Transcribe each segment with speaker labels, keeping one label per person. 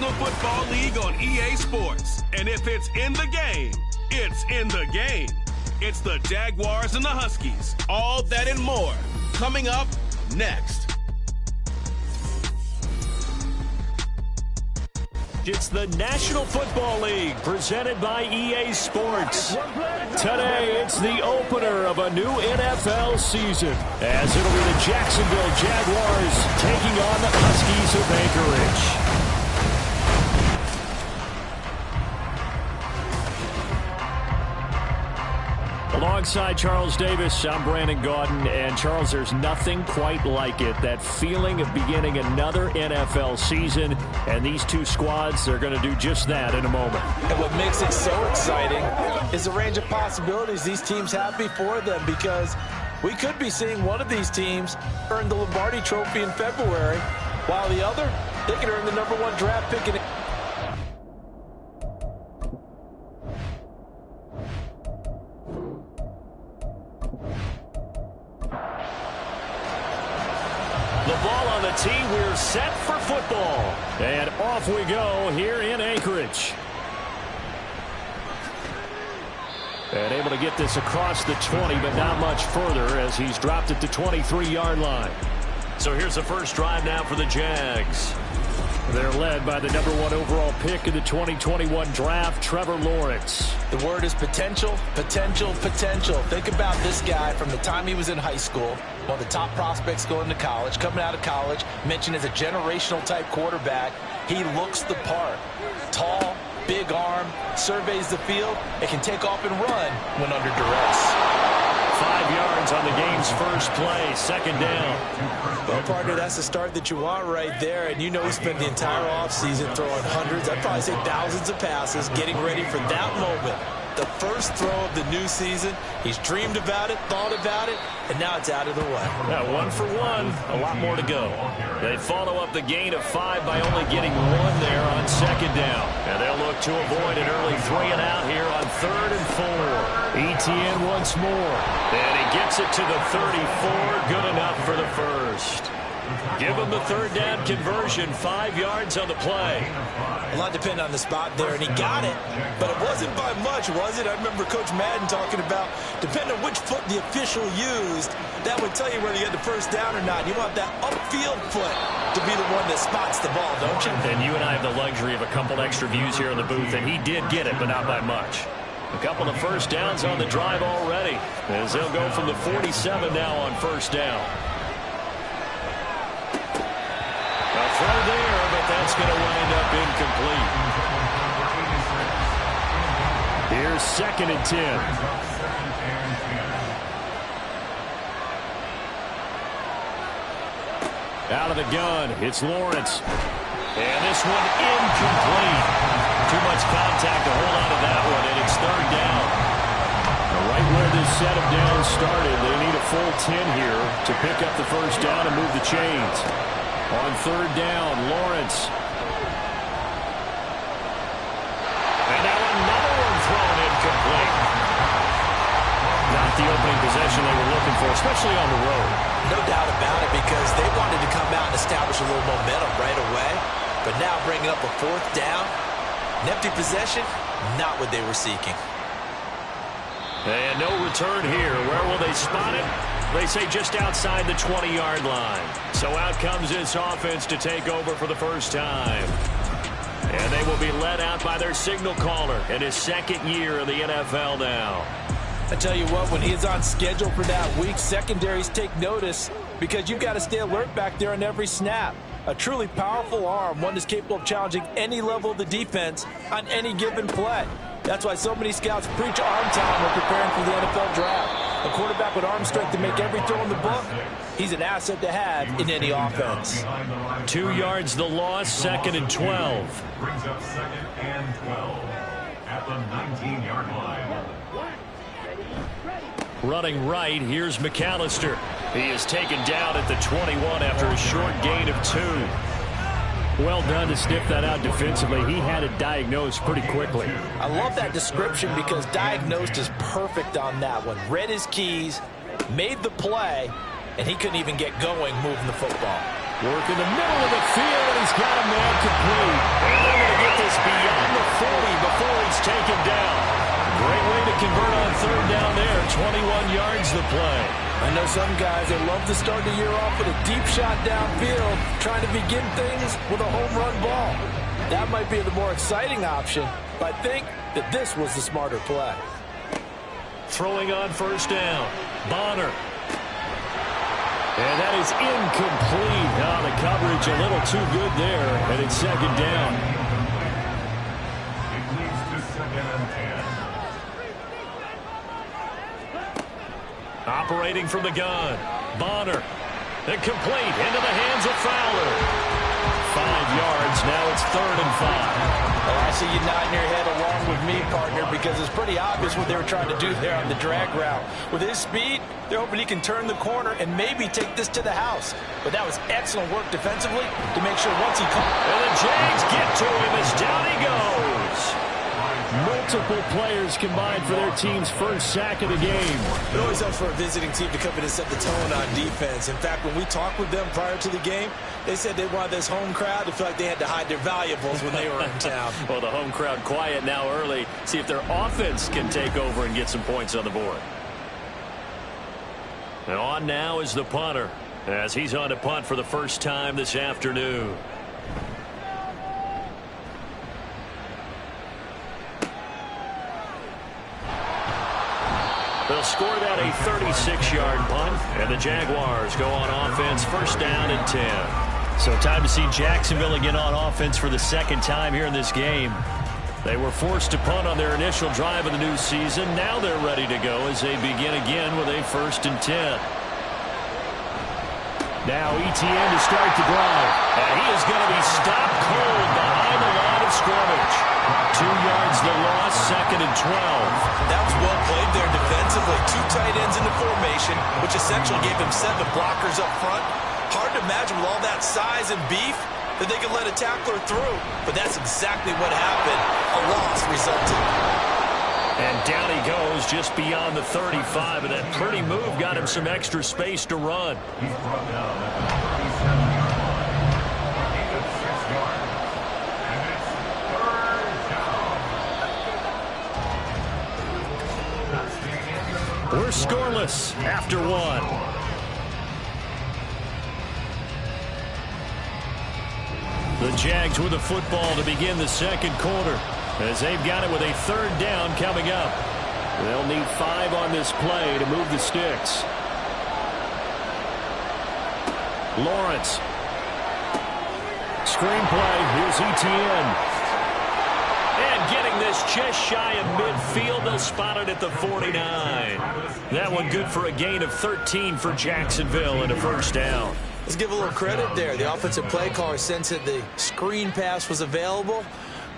Speaker 1: National Football League on EA Sports. And if it's in the game, it's in the game. It's the Jaguars and the Huskies. All that and more coming up next.
Speaker 2: It's the National Football League presented by EA Sports. Today, it's the opener of a new NFL season, as it'll be the Jacksonville Jaguars taking on the Huskies of Anchorage. Alongside Charles Davis, I'm Brandon Gaudin. And Charles, there's nothing quite like it. That feeling of beginning another NFL season. And these two squads, they're going to do just that in a moment.
Speaker 3: And what makes it so exciting is the range of possibilities these teams have before them, because we could be seeing one of these teams earn the Lombardi Trophy in February, while the other, they could earn the #1 draft pick in.
Speaker 2: The ball on the tee. We're set for football. And off we go here in Anchorage. And able to get this across the 20, but not much further as he's dropped it to 23-yard line. So here's the first drive now for the Jags. They're led by the #1 overall pick in the 2021 draft, Trevor Lawrence.
Speaker 3: The word is potential, potential, potential. Think about this guy from the time he was in high school, one of the top prospects going to college, coming out of college, mentioned as a generational type quarterback. He looks the part. Tall, big arm, surveys the field, and can take off and run when under duress.
Speaker 2: 5 yards on the game's first play, second down.
Speaker 3: Well, partner, that's the start that you want right there, and you know he spent the entire offseason throwing hundreds, I'd probably say thousands of passes, getting ready for that moment. The first throw of the new season, he's dreamed about it, thought about it, and now it's out of the way.
Speaker 2: Yeah, 1 for 1, a lot more to go. They follow up the gain of 5 by only getting 1 there on second down. And they'll look to avoid an early 3 and out here on 3rd and 4. ETN once more. And he gets it to the 34, good enough for the first. Give him the 3rd down conversion, 5 yards on the play.
Speaker 3: A lot depended on the spot there, and he got it, but it wasn't by much, was it? I remember Coach Madden talking about, depending on which foot the official used, that would tell you whether you had the first down or not. You want that upfield foot to be the one that spots the ball, don't you?
Speaker 2: And you and I have the luxury of a couple extra views here in the booth, and he did get it, but not by much. A couple of first downs on the drive already, as they'll go from the 47 now on first down. A throw there, but that's going to wind up incomplete. Here's 2nd and 10. Out of the gun, it's Lawrence. And this one incomplete. Too much contact to hold on to that one, and it's 3rd down. Right where this set of downs started, they need a full 10 here to pick up the first down and move the chains. On 3rd down, Lawrence. And now another one thrown incomplete. Not the opening possession they were looking for, especially on the road.
Speaker 3: No doubt about it, because they wanted to come out and establish a little momentum right away. But now bringing up a 4th down, an empty possession, not what they were seeking.
Speaker 2: And no return here. Where will they spot it? They say just outside the 20-yard line. So out comes this offense to take over for the first time. And they will be led out by their signal caller in his 2nd year in the NFL now.
Speaker 3: I tell you what, when he is on schedule for that week, secondaries take notice, because you've got to stay alert back there on every snap. A truly powerful arm, one that's capable of challenging any level of the defense on any given play. That's why so many scouts preach arm talent when preparing for the NFL draft. A quarterback with arm strength to make every throw in the book, he's an asset to have in any offense.
Speaker 2: 2 yards the loss, 2nd and 12.
Speaker 4: Brings up 2nd and 12 at the 19-yard line.
Speaker 2: Running right, here's McAllister. He is taken down at the 21 after a short gain of 2. Well done to sniff that out defensively. He had it diagnosed pretty quickly.
Speaker 3: I love that description, because diagnosed is perfect on that one. Read his keys, made the play, and he couldn't even get going moving the football.
Speaker 2: Work in the middle of the field, and he's got a man complete. And
Speaker 3: some guys, they love to start the year off with a deep shot downfield, trying to begin things with a home run ball. That might be the more exciting option, but I think that this was the smarter play.
Speaker 2: Throwing on first down. Bonner. And that is incomplete. Now the coverage a little too good there, and it's second down.
Speaker 4: It leads to 2nd and 10.
Speaker 2: Operating from the gun. Bonner. Incomplete. Into the hands of Fowler. 5 yards. Now it's 3rd and 5.
Speaker 3: Well, I see you nodding your head along with me, partner, because it's pretty obvious what they were trying to do there on the drag route. With his speed, they're hoping he can turn the corner and maybe take this to the house. But that was excellent work defensively to make sure once he caught.
Speaker 2: And the Jags get to him as down he goes. Multiple players combined for their team's first sack of the game.
Speaker 3: It always helps for a visiting team to come in and set the tone on defense. In fact, when we talked with them prior to the game, they said they wanted this home crowd to feel like they had to hide their valuables when they were in town.
Speaker 2: Well, the home crowd quiet now early. See if their offense can take over and get some points on the board. And on now is the punter, as he's on to punt for the first time this afternoon. They'll score that a 36-yard punt, and the Jaguars go on offense, first down and 10. So time to see Jacksonville again on offense for the second time here in this game. They were forced to punt on their initial drive of the new season. Now they're ready to go as they begin again with a 1st and 10. Now Etienne to start the drive. And he is going to be stopped cold behind the line of scrimmage. 2 yards the loss, 2nd and 12.
Speaker 3: That was well played there defensively. 2 tight ends in the formation, which essentially gave him 7 blockers up front. Hard to imagine with all that size and beef that they could let a tackler through. But that's exactly what happened. A loss resulted.
Speaker 2: And down he goes just beyond the 35. And that pretty move got him some extra space to run.
Speaker 4: He's brought down at the 37-yard line. Gain of 6 yards. And it's 3rd down. That's the end of the
Speaker 2: We're scoreless after 1. The Jags with the football to begin the second quarter, as they've got it with a 3rd down coming up. They'll need 5 on this play to move the sticks. Lawrence. Screenplay. Here's Etienne. And getting this just shy of midfield. They'll spot it at the 49. That one good for a gain of 13 for Jacksonville and a first down.
Speaker 3: Let's give a little credit there. The offensive play caller sensed that the screen pass was available.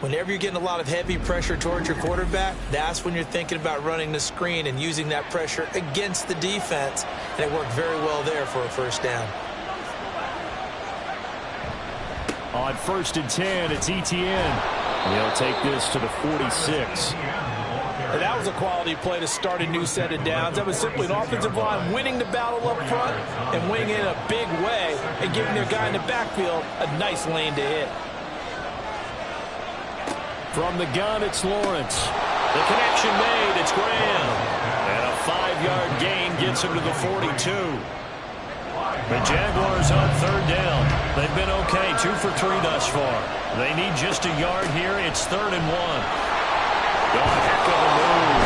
Speaker 3: Whenever you're getting a lot of heavy pressure towards your quarterback, that's when you're thinking about running the screen and using that pressure against the defense. And it worked very well there for a first down.
Speaker 2: On 1st and 10, it's Etienne. He'll take this to the 46.
Speaker 3: And that was a quality play to start a new set of downs. That was simply an offensive line winning the battle up front and winning in a big way and giving their guy in the backfield a nice lane to hit.
Speaker 2: From the gun, it's Lawrence. The connection made. It's Graham. And a 5-yard gain gets him to the 42. The Jaguars on 3rd down. They've been okay, 2 for 3 thus far. They need just a yard here. It's 3rd and 1. Oh, heck of a move.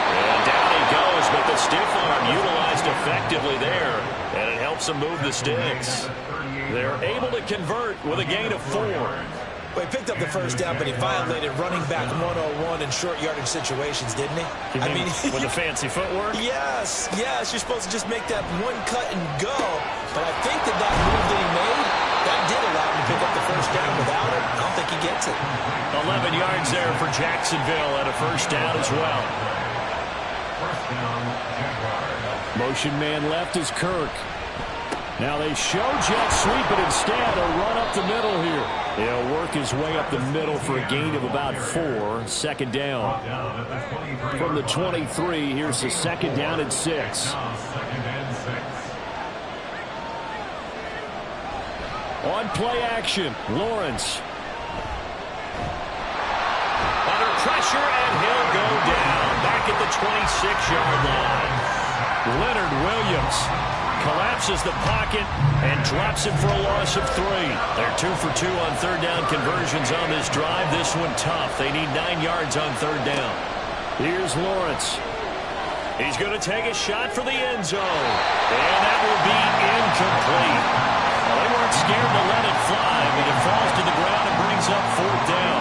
Speaker 2: And down he goes, but the stiff arm utilized effectively there. And it helps them move the sticks. They're able to convert with a gain of 4.
Speaker 3: Well, he picked up the first down, but he violated running back 101 in short yardage situations, didn't he?
Speaker 2: I mean, with the fancy footwork?
Speaker 3: Yes. You're supposed to just make that one cut and go. But I think that move that he made, that did allow him to pick up the first down. Without it, I don't think he gets it.
Speaker 2: 11 yards there for Jacksonville and a first down as well.
Speaker 4: first down, Jaguars.
Speaker 2: Motion man left is Kirk. Now they show jet sweep, but instead a run up the middle here. He'll work his way up the middle for a gain of about 4. Second down. From the 23, here's the 2nd down and 6. On play action, Lawrence. Under pressure, and he'll go down. Back at the 26-yard line. Leonard Williams collapses the pocket and drops it for a loss of 3. They're 2 for 2 on third down conversions on this drive. This one tough. They need 9 yards on third down. Here's Lawrence. He's going to take a shot for the end zone. And that will be incomplete. Well, they weren't scared to let it fly, but it falls to the ground and brings up fourth down.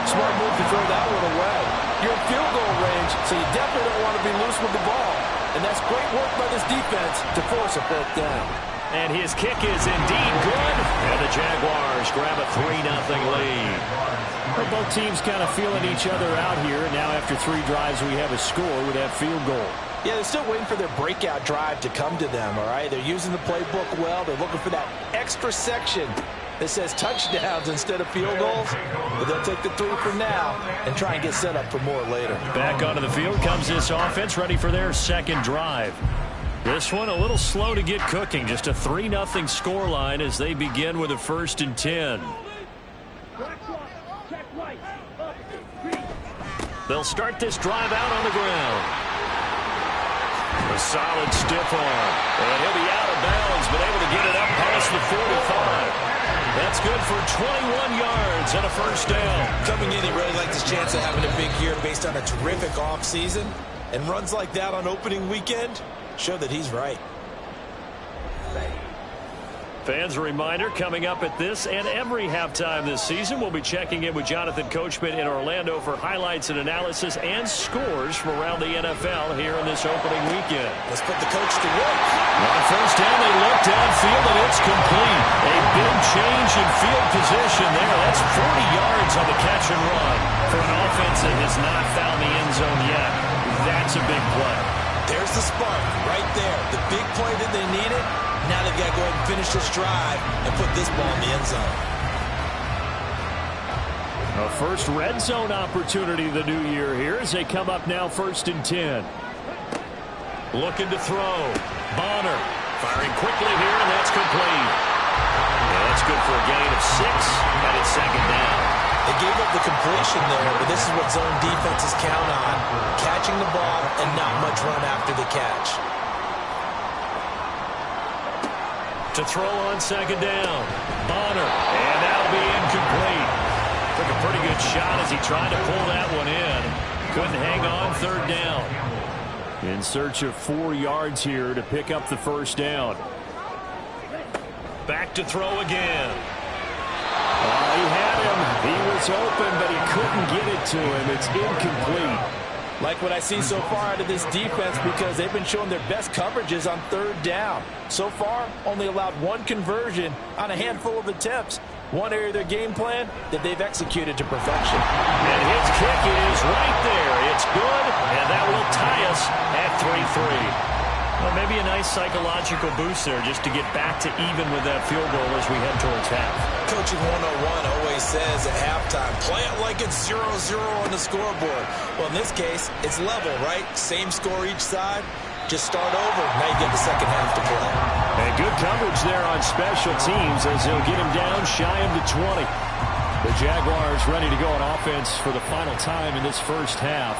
Speaker 3: Smart move to throw that one away. You're in field goal range, so you definitely don't want to be loose with the ball. And that's great work by this defense to force a fourth down.
Speaker 2: And his kick is indeed good. And the Jaguars grab a 3-0 lead. Well, both teams kind of feeling each other out here. And now after 3 drives, we have a score with that field goal.
Speaker 3: Yeah, they're still waiting for their breakout drive to come to them, all right? They're using the playbook well. They're looking for that extra section that says touchdowns instead of field goals. But they'll take the 3 for now and try and get set up for more later.
Speaker 2: Back onto the field comes this offense, ready for their second drive. This one a little slow to get cooking. Just a 3-0 scoreline as they begin with a 1st and 10. They'll start this drive out on the ground. A solid stiff arm. And he'll be out of bounds, but able to get it up past the 45. That's good for 21 yards and a 1st down.
Speaker 3: Coming in, he really liked his chance of having a big year based on a terrific offseason. And runs like that on opening weekend show that he's right.
Speaker 2: Fans, a reminder, coming up at this and every halftime this season, we'll be checking in with Jonathan Coachman in Orlando for highlights and analysis and scores from around the NFL here in this opening weekend.
Speaker 3: Let's put the coach to work.
Speaker 2: On 1st down, they look downfield, and it's complete. A big change in field position there. That's 40 yards on the catch and run for an offense that has not found the end zone yet. That's a big play.
Speaker 3: There's the spark right there. The big play that they needed. Now they've got to go ahead and finish this drive and put this ball in the end zone.
Speaker 2: A first red zone opportunity the new year here as they come up now 1st and 10. Looking to throw. Bonner firing quickly here, and that's complete. Yeah, that's good for a gain of 6, and it's 2nd down.
Speaker 3: They gave up the completion there, but this is what zone defenses count on. Catching the ball and not much run after the catch.
Speaker 2: To throw on 2nd down. Bonner. And that'll be incomplete. Took a pretty good shot as he tried to pull that one in. Couldn't hang on 3rd down. In search of 4 yards here to pick up the 1st down. Back to throw again. He had him. He was open, but he couldn't get it to him. It's incomplete.
Speaker 3: Like what I see so far out of this defense because they've been showing their best coverages on 3rd down. So far, only allowed 1 conversion on a handful of attempts. One area of their game plan that they've executed to perfection.
Speaker 2: And his kick is right there. It's good, and that will tie us at 3-3. Well, maybe a nice psychological boost there just to get back to even with that field goal as we head towards half.
Speaker 3: Coaching 101 always says at halftime, play it like it's 0-0 on the scoreboard. Well, in this case, it's level, right? Same score each side. Just start over. Now you get the second half to play.
Speaker 2: And good coverage there on special teams as they'll get him down shy of the 20. The Jaguars ready to go on offense for the final time in this first half.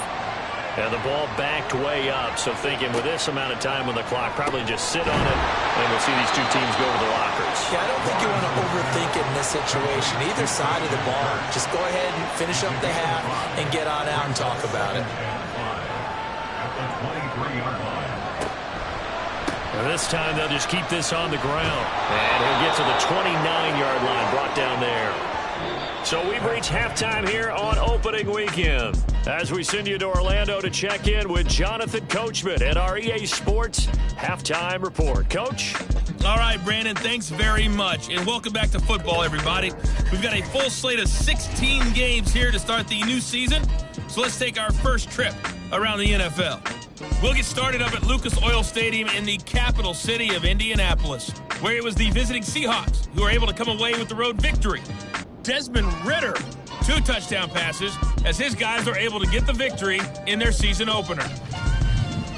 Speaker 2: And the ball backed way up, so thinking with this amount of time on the clock, probably just sit on it, and we'll see these two teams go to the lockers.
Speaker 3: Yeah, I don't think you want to overthink it in this situation. Either side of the ball. Just go ahead and finish up the half and get on out and talk about it.
Speaker 2: And this time they'll just keep this on the ground. And he'll get to the 29-yard line, brought down there. So we've reached halftime here on opening weekend. As we send you to Orlando to check in with Jonathan Coachman at our EA Sports Halftime Report. Coach?
Speaker 5: All right, Brandon, thanks very much. And welcome back to football, everybody. We've got a full slate of 16 games here to start the new season. So let's take our first trip around the NFL. We'll get started up at Lucas Oil Stadium in the capital city of Indianapolis, where it was the visiting Seahawks who were able to come away with the road victory. Desmond Ridder, 2 touchdown passes as his guys are able to get the victory in their season opener.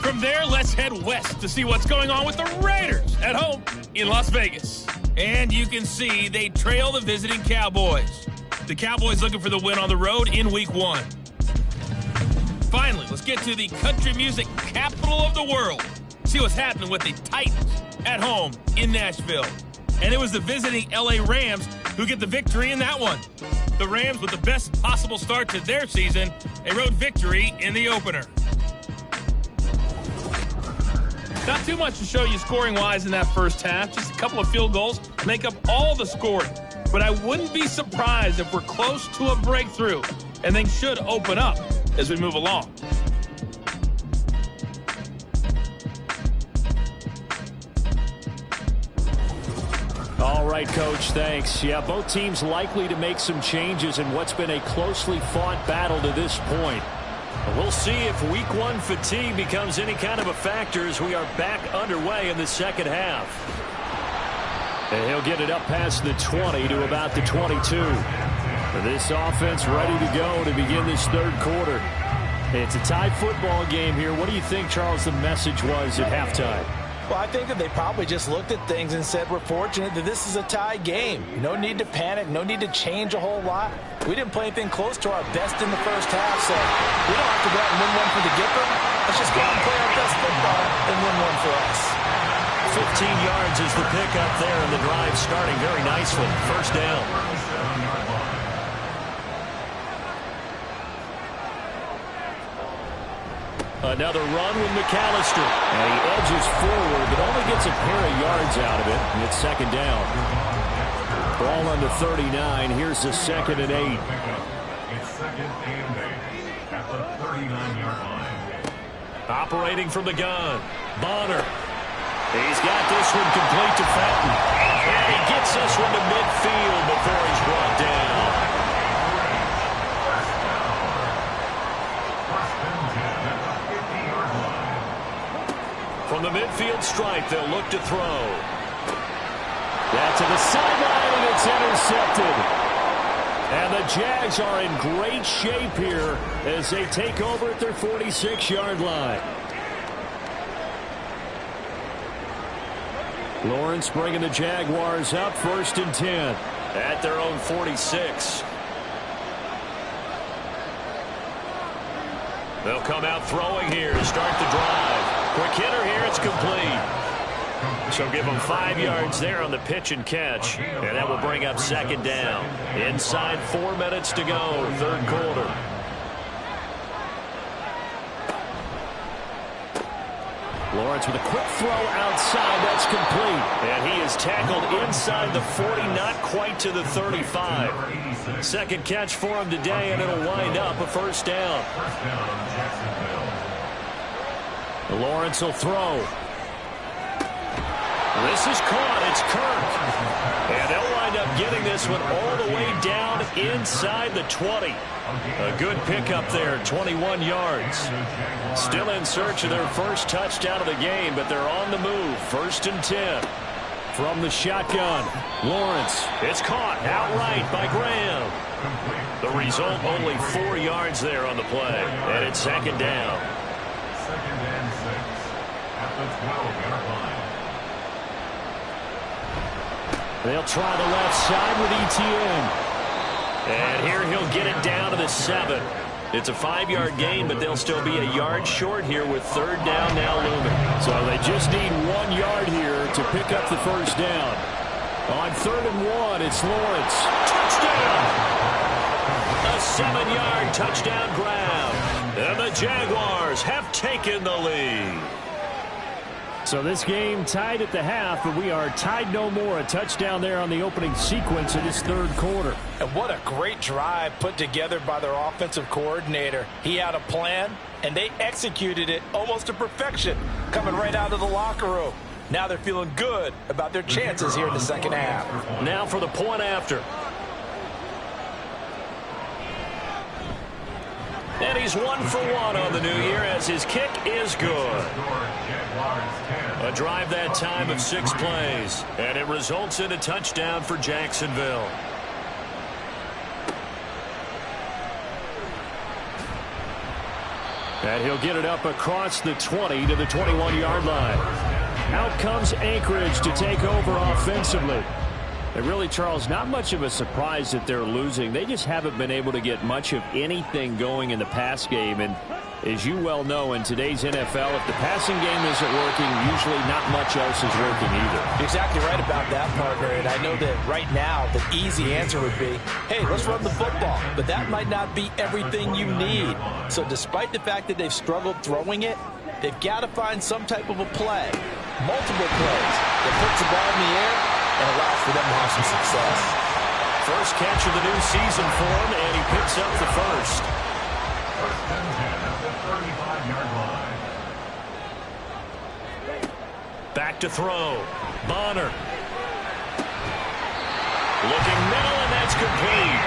Speaker 5: From there, let's head west to see what's going on with the Raiders at home in Las Vegas. And you can see they trail the visiting Cowboys. The Cowboys looking for the win on the road in Week 1. Finally, let's get to the country music capital of the world. See what's happening with the Titans at home in Nashville. And it was the visiting LA Rams who get the victory in that one. The Rams with the best possible start to their season, a road victory in the opener. Not too much to show you scoring-wise in that first half. Just a couple of field goals make up all the scoring. But I wouldn't be surprised if we're close to a breakthrough, and things should open up as we move along.
Speaker 2: All right, Coach, thanks. Yeah, both teams likely to make some changes in what's been a closely fought battle to this point. We'll see if Week 1 fatigue becomes any kind of a factor as we are back underway in the second half. And he'll get it up past the 20 to about the 22. This offense ready to go to begin this third quarter. It's a tie football game here. What do you think, Charles, the message was at halftime?
Speaker 3: Well, I think that they probably just looked at things and said, we're fortunate that this is a tie game. No need to panic, no need to change a whole lot. We didn't play anything close to our best in the first half, so we don't have to go out and win one for the Gipper. Let's just go out and play our best football and win one for us.
Speaker 2: 15 yards is the pickup there, and the drive starting very nicely. First down. Another run with McAllister. And he edges forward, but only gets a pair of yards out of it. And it's second down. Ball on the 39. Here's the 2nd and 8.
Speaker 4: It's 2nd and 8 at the 39-yard line.
Speaker 2: Operating from the gun. Bonner. He's got this one complete to Fenton. And he gets this one to midfield before he's brought down. From the midfield stripe, they'll look to throw. That's to the sideline, and it's intercepted. And the Jags are in great shape here as they take over at their 46-yard line. Lawrence bringing the Jaguars up, 1st and 10 at their own 46. They'll come out throwing here to start the drive. Quick hitter here, it's complete. So give them 5 yards there on the pitch and catch. And that will bring up second down. Inside 4 minutes to go, third quarter. Lawrence with a quick throw outside. That's complete. And he is tackled inside the 40, not quite to the 35. Second catch for him today, and it'll wind up a first down. Lawrence will throw. This is caught. It's Kirk. And they'll wind up getting this one all the way down inside the 20. A good pickup there, 21 yards. Still in search of their first touchdown of the game, but they're on the move. 1st and 10. From the shotgun, Lawrence. It's caught outright by Graham. The result, only 4 yards there on the play. And it's second down.
Speaker 4: 2nd and 6 at the 12-yard line.
Speaker 2: They'll try the left side with Etienne. And here he'll get it down to the 7. It's a 5-yard gain, but they'll still be a yard short here with third down now looming. So they just need 1 yard here to pick up the first down. On 3rd and 1, it's Lawrence. Touchdown! A 7-yard touchdown grab. And the Jaguars have taken the lead. So this game tied at the half, but we are tied no more. A touchdown there on the opening sequence of this third quarter.
Speaker 3: And what a great drive put together by their offensive coordinator. He had a plan, and they executed it almost to perfection, coming right out of the locker room. Now they're feeling good about their chances here in the second half.
Speaker 2: Now for the point after. And he's 1 for 1 on the new year as his kick is good. A drive that time of 6 plays. And it results in a touchdown for Jacksonville. And he'll get it up across the 20 to the 21-yard line. Out comes Anchorage to take over offensively. And really, Charles, not much of a surprise that they're losing. They just haven't been able to get much of anything going in the pass game. And as you well know, in today's NFL, if the passing game isn't working, usually not much else is working either.
Speaker 3: You're exactly right about that, partner. And I know that right now the easy answer would be, hey, let's run the football. But that might not be everything you need. So despite the fact that they've struggled throwing it, they've got to find some type of a play, multiple plays, that puts the ball in the air and allows for them to have some success.
Speaker 2: First catch of the new season for him, and he picks up the first.
Speaker 4: First and 10 at the 35-yard line.
Speaker 2: Back to throw. Bonner. Looking middle, and that's complete.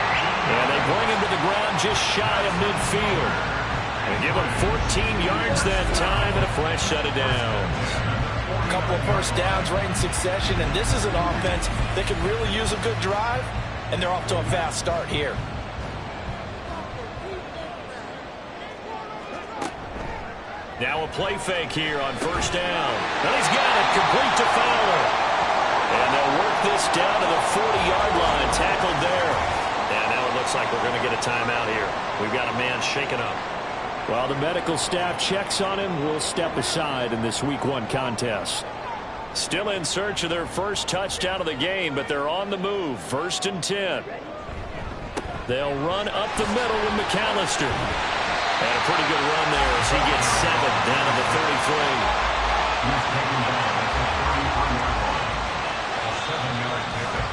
Speaker 2: And they bring him to the ground just shy of midfield. And give him 14 yards that time and a fresh set of downs.
Speaker 3: A couple of first downs right in succession, and this is an offense that could really use a good drive, and they're off to a fast start here.
Speaker 2: Now a play fake here on first down. And he's got it complete to Fowler. And they'll work this down to the 40-yard line, tackled there. And now it looks like we're going to get a timeout here. We've got a man shaken up. While the medical staff checks on him, we'll step aside in this Week 1 contest. Still in search of their first touchdown of the game, but they're on the move. 1st and 10. They'll run up the middle with McAllister. And a pretty good run there as he gets 7 down to the 33.
Speaker 4: He's taken down at the 35-yard line. A 7-yard pickup.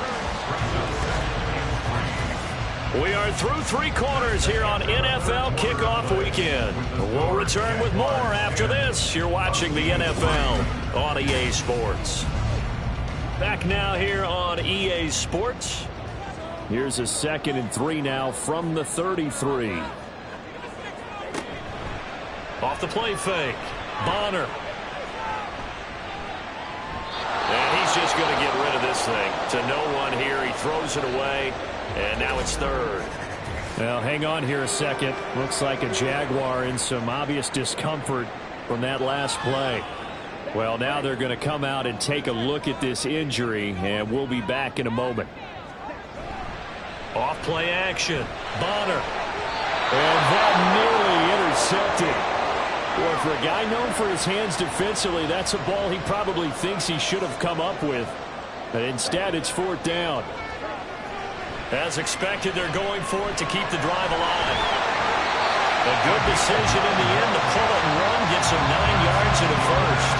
Speaker 4: Brings up 2nd and 3.
Speaker 2: We are through 3 quarters here on NFL Kickoff Weekend. We'll return with more after this. You're watching the NFL on EA Sports. Back now here on EA Sports. Here's a 2nd and 3 now from the 33. Off the play fake. Bonner. And he's just going to get rid of this thing. To no one here. He throws it away. And now it's 3rd. Well, hang on here a second. Looks like a Jaguar in some obvious discomfort from that last play. Well, now they're going to come out and take a look at this injury, and we'll be back in a moment. Off play action. Bonner. And that nearly intercepted. Boy, for a guy known for his hands defensively, that's a ball he probably thinks he should have come up with. But instead, it's 4th down. As expected, they're going for it to keep the drive alive. A good decision in the end to pull it and run, gets him 9 yards in the first.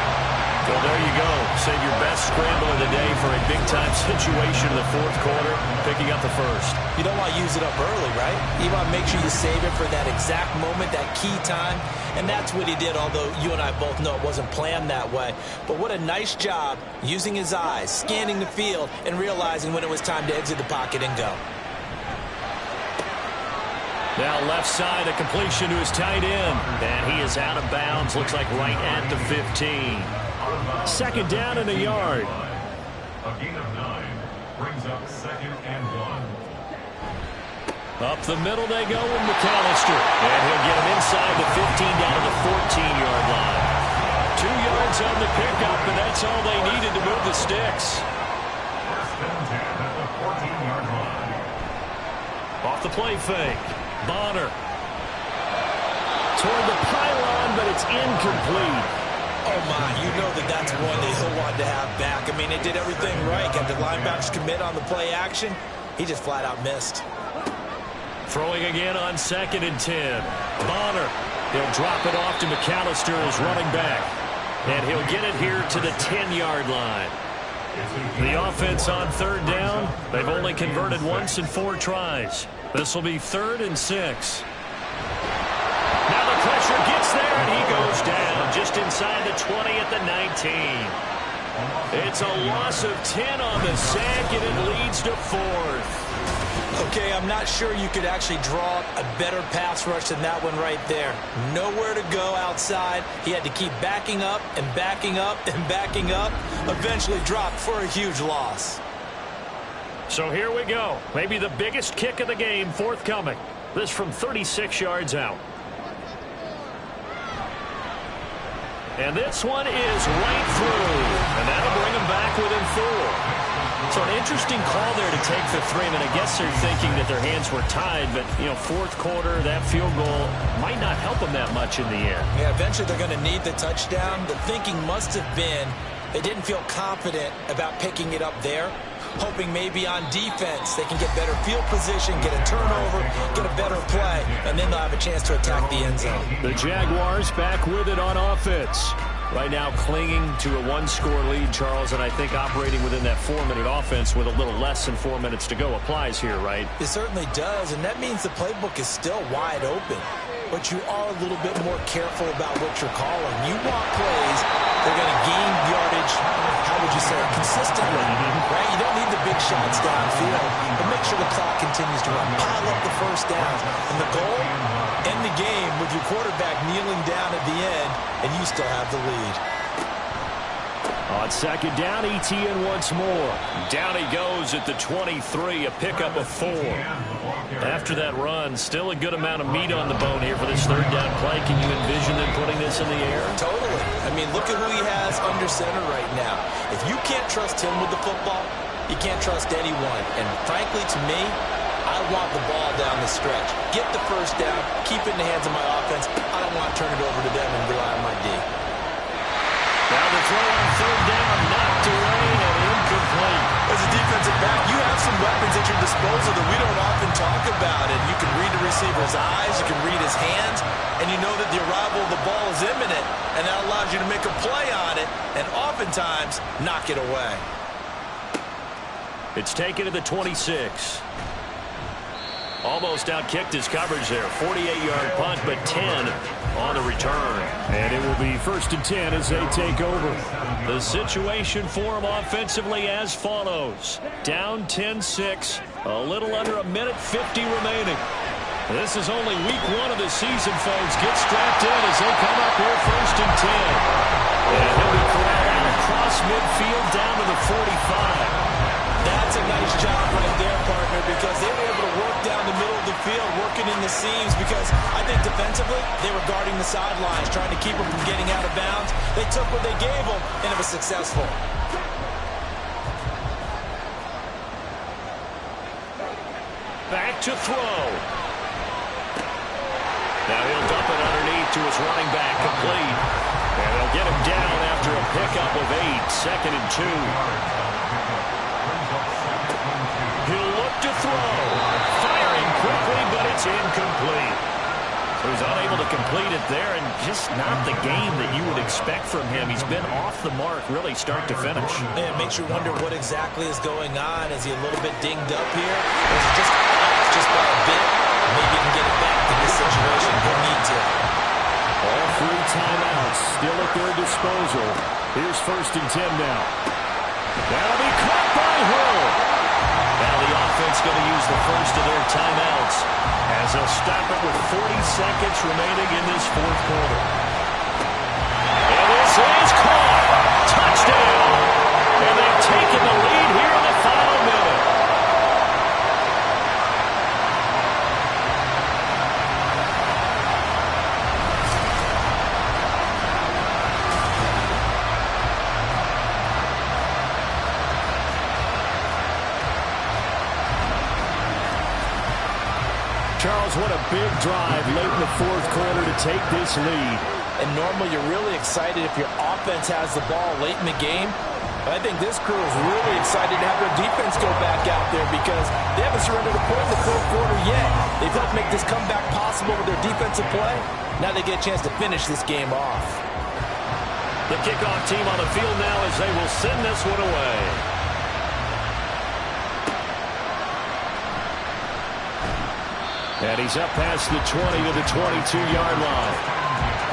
Speaker 2: So there you go. Save your best scramble of the day for a big-time situation in the 4th quarter, picking up the first.
Speaker 3: You don't want to use it up early, right? You want to make sure you save it for that exact moment, that key time. And that's what he did, although you and I both know it wasn't planned that way. But what a nice job using his eyes, scanning the field, and realizing when it was time to exit the pocket and go.
Speaker 2: Now left side, a completion to his tight end. And he is out of bounds, looks like right at the 15. 2nd down and a yard.
Speaker 4: A gain of 9 brings up 2nd and 1.
Speaker 2: Up the middle they go with McAllister. And he'll get him inside the 15 down to the 14-yard line. 2 yards on the pickup, and that's all they needed to move the sticks.
Speaker 4: 1st and 10 at the 14-yard line.
Speaker 2: Off the play fake. Bonner. Toward the pylon, but it's incomplete.
Speaker 3: Oh, my, you know that's one that he'll want to have back. I mean, they did everything right. Got the linebackers commit on the play action. He just flat out missed.
Speaker 2: Throwing again on 2nd and 10. Bonner. He'll drop it off to McAllister as running back. And he'll get it here to the 10-yard line. The offense on 3rd down. They've only converted once in 4 tries. This will be 3rd and 6. Now the pressure gets there, and he goes down just inside the 20 at the 19. It's a loss of 10 on the sack, and it leads to 4th.
Speaker 3: Okay, I'm not sure you could actually draw a better pass rush than that one right there. Nowhere to go outside. He had to keep backing up and backing up and backing up. Eventually dropped for a huge loss.
Speaker 2: So here we go. Maybe the biggest kick of the game forthcoming. This from 36 yards out. And this one is right through. And that'll bring him back within 4. So an interesting call there to take the 3. I mean, I guess they're thinking that their hands were tied, but, fourth quarter, that field goal might not help them that much in the end.
Speaker 3: Yeah, eventually they're going to need the touchdown. The thinking must have been they didn't feel confident about picking it up there, hoping maybe on defense they can get better field position, get a turnover, get a better play, and then they'll have a chance to attack the end zone.
Speaker 2: The Jaguars back with it on offense. Right now clinging to a 1-score lead, Charles, and I think operating within that 4-minute offense with a little less than 4 minutes to go applies here, right?
Speaker 3: It certainly does, and that means the playbook is still wide open. But you are a little bit more careful about what you're calling. You want plays that are going to gain yardage, how would you say, consistently, right? You don't need the big shots downfield, but make sure the clock continues to run. Pile up the first downs. And the goal, end the game with your quarterback kneeling down at the end, and you still have the lead.
Speaker 2: On second down, ETN once more. Down he goes at the 23, a pickup of 4. After that run, still a good amount of meat on the bone here for this third down play. Can you envision them putting this in the air?
Speaker 3: Totally. I mean, look at who he has under center right now. If you can't trust him with the football, you can't trust anyone. And frankly, to me, I want the ball down the stretch. Get the first down, keep it in the hands of my offense. I don't want to turn it over to them and rely on my D.
Speaker 2: Now the throw on third down, knocked away and incomplete.
Speaker 3: As a defensive back, you have some weapons at your disposal that we don't often talk about. And you can read the receiver's eyes, you can read his hands, and you know that the arrival of the ball is imminent, and that allows you to make a play on it and oftentimes knock it away.
Speaker 2: It's taken to the 26. Almost outkicked his coverage there. 48-yard punt, but 10 on the return. And it will be 1st and 10 as they take over. The situation for them offensively as follows. Down 10-6, a little under a minute 50 remaining. This is only week 1 of the season, folks. Get strapped in as they come up here 1st and 10. And he'll be corralled out across midfield down to the 45.
Speaker 3: That's a nice job right there, partner, because they were able to work down the middle of the field, working in the seams, because I think defensively they were guarding the sidelines, trying to keep them from getting out of bounds. They took what they gave them, and it was successful.
Speaker 2: Back to throw. Now he'll dump it underneath to his running back, complete. And they'll get him down after a pickup of 8, 2nd and 2. He'll look to throw. Firing quickly, but it's incomplete. So he's unable to complete it there, and just not the game that you would expect from him. He's been off the mark, really, start to finish.
Speaker 3: And it makes you wonder what exactly is going on. Is he a little bit dinged up here? Or is it just off just by a bit? Maybe he can get it back in this situation. He'll need to.
Speaker 2: All 3 timeouts still at their disposal. Here's 1st and 10 now. That'll be caught by Hill. Now the offense going to use the first of their timeouts as they'll stop it with 40 seconds remaining in this 4th quarter. And this is caught. Touchdown. And they've taken the lead here in the final minute. Charles, what a big drive late in the 4th quarter to take this lead.
Speaker 3: And normally you're really excited if your offense has the ball late in the game. But I think this crew is really excited to have their defense go back out there because they haven't surrendered a point in the 4th quarter yet. They've helped make this comeback possible with their defensive play. Now they get a chance to finish this game off.
Speaker 2: The kickoff team on the field now as they will send this one away. And he's up past the 20 to the 22-yard line.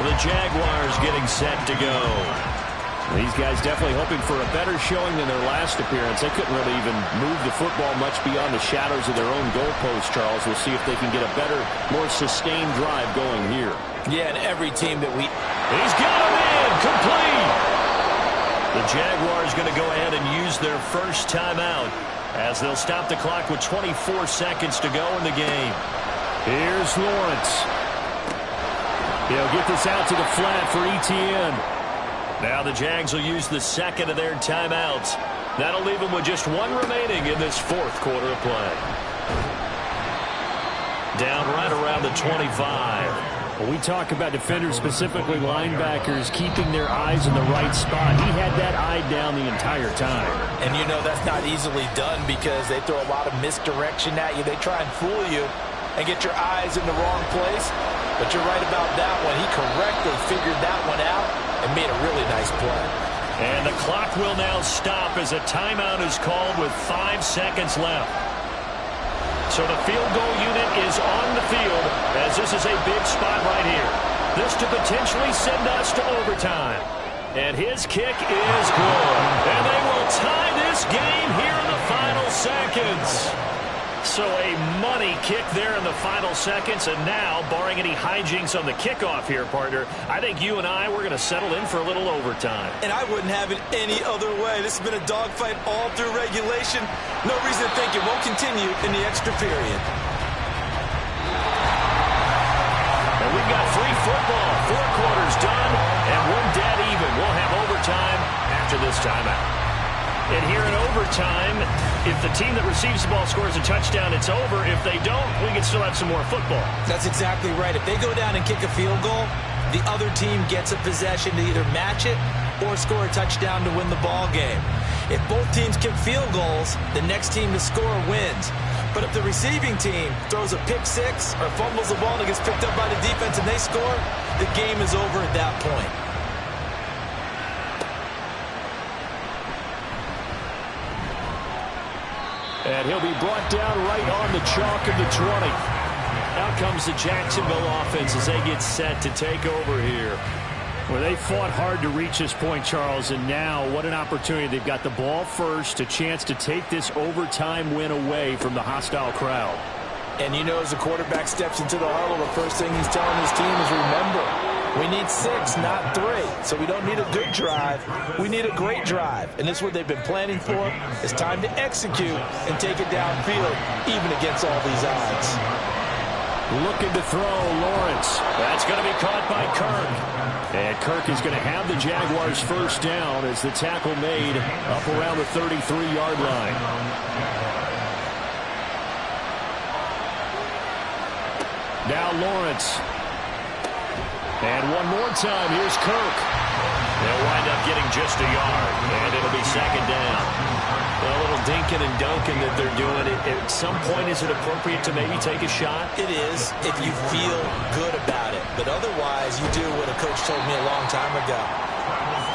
Speaker 2: The Jaguars getting set to go. These guys definitely hoping for a better showing than their last appearance. They couldn't really even move the football much beyond the shadows of their own goalpost, Charles. We'll see if they can get a better, more sustained drive going here.
Speaker 3: Yeah, and every team that we...
Speaker 2: He's got him in! Complete! The Jaguars going to go ahead and use their first timeout as they'll stop the clock with 24 seconds to go in the game. Here's Lawrence. He'll get this out to the flat for ETN. Now the Jags will use the second of their timeouts That'll leave them with just one remaining in this fourth quarter of play. Down right around the 25.
Speaker 6: When we talk about defenders, specifically linebackers, keeping their eyes in the right spot, he had that eye down the entire time.
Speaker 3: And you know that's not easily done because they throw a lot of misdirection at you. They try and fool you and get your eyes in the wrong place. But you're right about that one. He correctly figured that one out and made a really nice play.
Speaker 2: And the clock will now stop as a timeout is called with 5 seconds left. So the field goal unit is on the field as this is a big spot right here. This to potentially send us to overtime. And his kick is good. And they will tie this game here in the final seconds. So a money kick there in the final seconds. And now, barring any hijinks on the kickoff here, partner, I think you and I, we're going to settle in for a little overtime.
Speaker 3: And I wouldn't have it any other way. This has been a dogfight all through regulation. No reason to think it won't continue in the extra period.
Speaker 2: And we've got free football. 4 quarters done, and we're dead even. We'll have overtime after this timeout. And here in overtime, if the team that receives the ball scores a touchdown, it's over. If they don't, we can still have some more football.
Speaker 3: That's exactly right. If they go down and kick a field goal, the other team gets a possession to either match it or score a touchdown to win the ball game. If both teams kick field goals, the next team to score wins. But if the receiving team throws a pick six or fumbles the ball and gets picked up by the defense and they score, the game is over at that point.
Speaker 6: And he'll be brought down right on the chalk of the 20.
Speaker 2: Out comes the Jacksonville offense as they get set to take over here.
Speaker 6: Well, they fought hard to reach this point, Charles, and now what an opportunity. They've got the ball first, a chance to take this overtime win away from the hostile crowd.
Speaker 3: And you know, as the quarterback steps into the huddle, the first thing he's telling his team is, remember, we need 6, not 3. So we don't need a good drive. We need a great drive. And this is what they've been planning for. It's time to execute and take it downfield, even against all these odds.
Speaker 6: Looking to throw, Lawrence.
Speaker 2: That's going to be caught by Kirk.
Speaker 6: And Kirk is going to have the Jaguars first down as the tackle made up around the 33-yard line. Now Lawrence. And one more time, here's Kirk.
Speaker 2: They'll wind up getting just a yard, and it'll be second down. A little dinking and dunking that they're doing. At some point, is it appropriate to maybe take a shot?
Speaker 3: It is, if you feel good about it. But otherwise, you do what a coach told me a long time ago.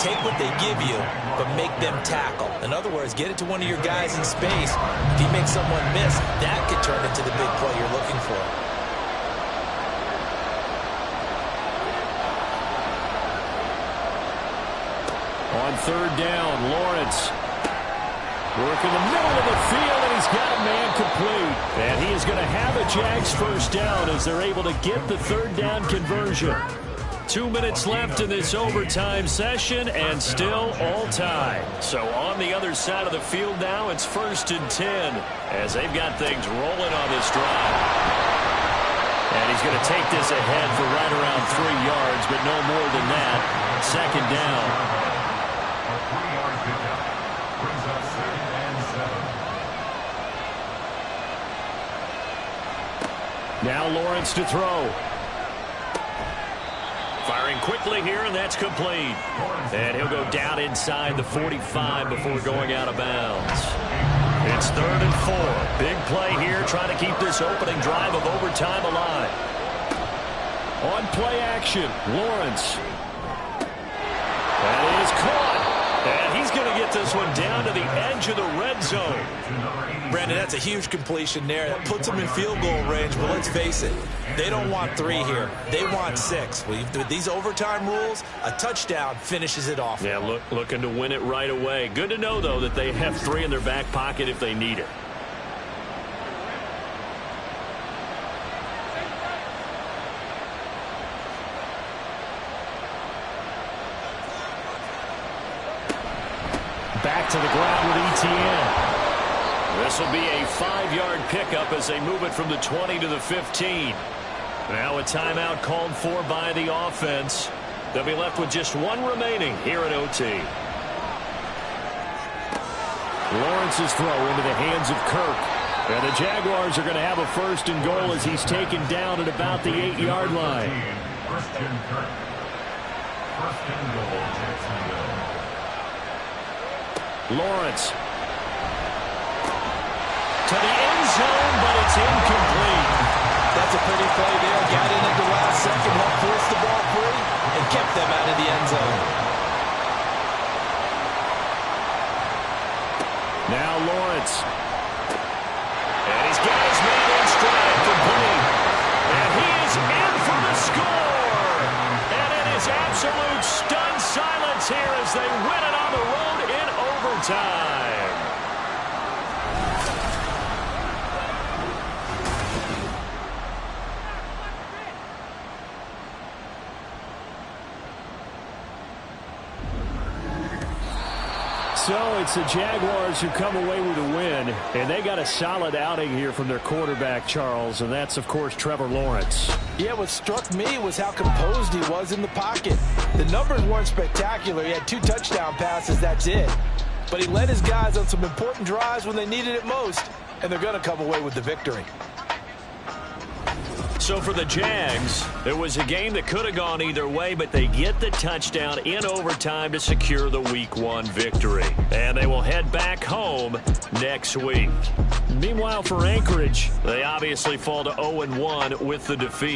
Speaker 3: Take what they give you, but make them tackle. In other words, get it to one of your guys in space. If he makes someone miss, that could turn into the big play you're looking for.
Speaker 6: On third down, Lawrence working the middle of the field, and he's got a man complete. And he is going to have a Jags first down as they're able to get the third down conversion.
Speaker 2: 2 minutes left in this overtime session, and still all tied. So on the other side of the field now, it's 1st and 10 as they've got things rolling on this drive. And he's going to take this ahead for right around 3 yards, but no more than that. Second down.
Speaker 4: A 3-yard pickup brings up 2nd and 7.
Speaker 6: Now Lawrence to throw.
Speaker 2: Firing quickly here, and that's complete. And he'll go down inside the 45 before going out of bounds. It's 3rd and 4. Big play here, trying to keep this opening drive of overtime alive.
Speaker 6: On play action, Lawrence. That is caught.
Speaker 2: And he's going to get this one down to the edge of the red zone.
Speaker 3: Brandon, that's a huge completion there. That puts them in field goal range, but let's face it, they don't want 3 here. They want 6. With these overtime rules, a touchdown finishes it off.
Speaker 2: Yeah, looking to win it right away. Good to know, though, that they have 3 in their back pocket if they need it.
Speaker 6: Back to the ground with ETN.
Speaker 2: This will be a 5-yard pickup as they move it from the 20 to the 15. Now a timeout called for by the offense. They'll be left with just 1 remaining here at OT.
Speaker 6: Lawrence's throw into the hands of Kirk. And the Jaguars are going to have a 1st and goal as he's taken down at about the 8-yard line.
Speaker 4: First and Kirk. 1st and goal, Jacksonville.
Speaker 6: Lawrence. To the end zone, but it's incomplete.
Speaker 3: That's a pretty play there. Got in at the last second, helped force the ball free, and kept them out of the end zone.
Speaker 6: Now Lawrence. And he's got his man in stride, complete. And he is in for the score. And it is absolute stunned silence here as they win it on the road in overtime. So it's the Jaguars who come away with a win, and they got a solid outing here from their quarterback, Charles, and that's, of course, Trevor Lawrence.
Speaker 3: Yeah, what struck me was how composed he was in the pocket. The numbers weren't spectacular. He had 2 touchdown passes, that's it. But he led his guys on some important drives when they needed it most, and they're going to come away with the victory.
Speaker 2: So for the Jags, it was a game that could have gone either way, but they get the touchdown in overtime to secure the Week 1 victory. And they will head back home next week.
Speaker 6: Meanwhile, for Anchorage,
Speaker 2: they obviously fall to 0-1 with the defeat.